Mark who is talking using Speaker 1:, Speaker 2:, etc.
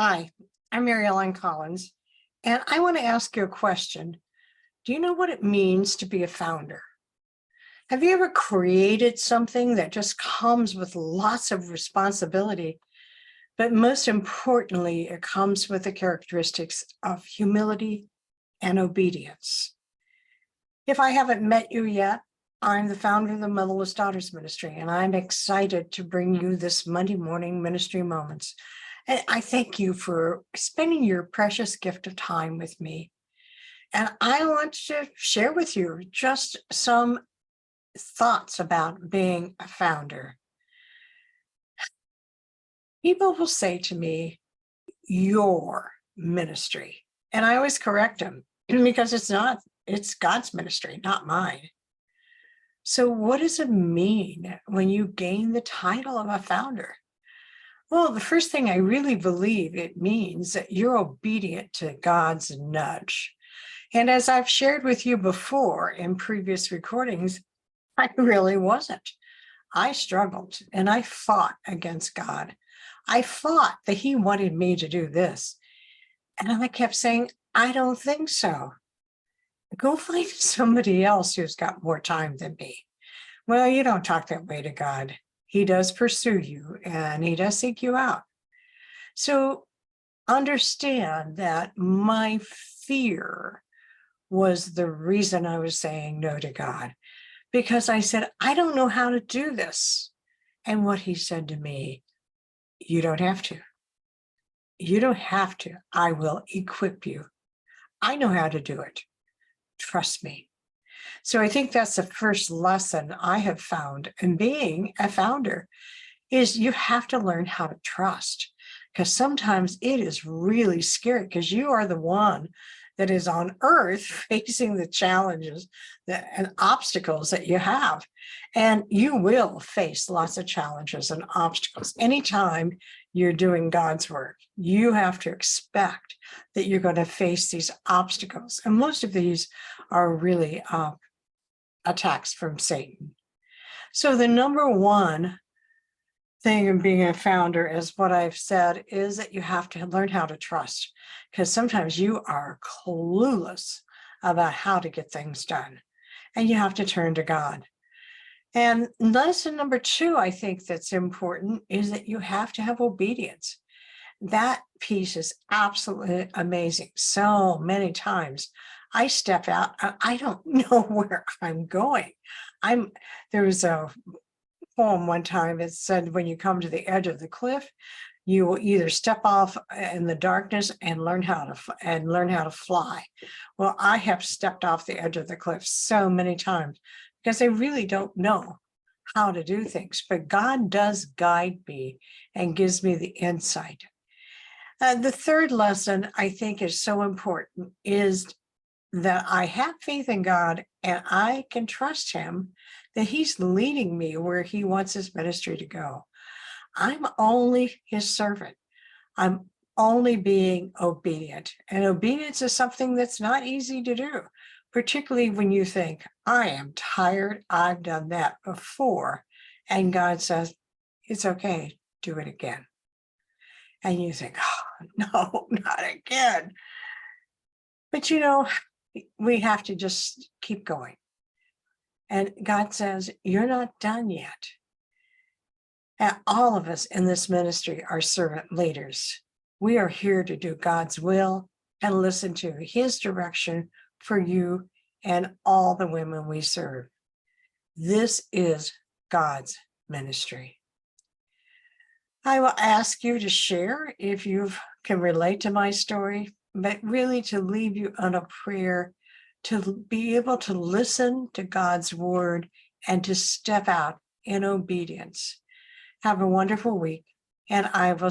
Speaker 1: Hi, I'm Mary Ellen Collins, and I want to ask you a question. Do you know what it means to be a founder? Have you ever created something that just comes with lots of responsibility, but most importantly, it comes with the characteristics of humility and obedience? If I haven't met you yet, I'm the founder of the Motherless Daughters Ministry, and I'm excited to bring you this Monday morning ministry moments. And I thank you for spending your precious gift of time with me. And I want to share with you just some thoughts about being a founder. People will say to me, your ministry. And I always correct them because it's not, it's God's ministry, not mine. So what does it mean when you gain the title of a founder? Well, the first thing I really believe it means that you're obedient to God's nudge. And as I've shared with you before in previous recordings, I really wasn't. I struggled and I fought against God. I fought that He wanted me to do this. And I kept saying, I don't think so. Go find somebody else who's got more time than me. Well, you don't talk that way to God. He does pursue you and He does seek you out. So understand that my fear was the reason I was saying no to God, because I said, I don't know how to do this. And what He said to me, you don't have to. You don't have to. I will equip you. I know how to do it. Trust me. So I think that's the first lesson I have found in being a founder is you have to learn how to trust, because sometimes it is really scary because you are the one that is on earth facing the challenges and obstacles that you have. And you will face lots of challenges and obstacles. Anytime you're doing God's work, you have to expect that you're going to face these obstacles. And most of these are really attacks from Satan. So the number one thing in being a founder is what I've said is that you have to learn how to trust, because sometimes you are clueless about how to get things done and you have to turn to God. And lesson number two, I think that's important is that you have to have obedience. That piece is absolutely amazing. So many times I step out, I don't know where I'm going. There was a poem one time, it said, when you come to the edge of the cliff, you will either step off in the darkness and learn how to fly. Well, I have stepped off the edge of the cliff so many times because I really don't know how to do things, but God does guide me and gives me the insight. The third lesson I think is so important is that I have faith in God and I can trust Him that He's leading me where He wants His ministry to go. I'm only His servant. I'm only being obedient. And obedience is something that's not easy to do, particularly when you think, I am tired. I've done that before. And God says, it's okay, do it again. And you think, oh, no, not again. But we have to just keep going. And God says, you're not done yet. And all of us in this ministry are servant leaders. We are here to do God's will and listen to His direction for you and all the women we serve. This is God's ministry. I will ask you to share if you can relate to my story, but really to leave you on a prayer to be able to listen to God's word and to step out in obedience. Have a wonderful week, and I will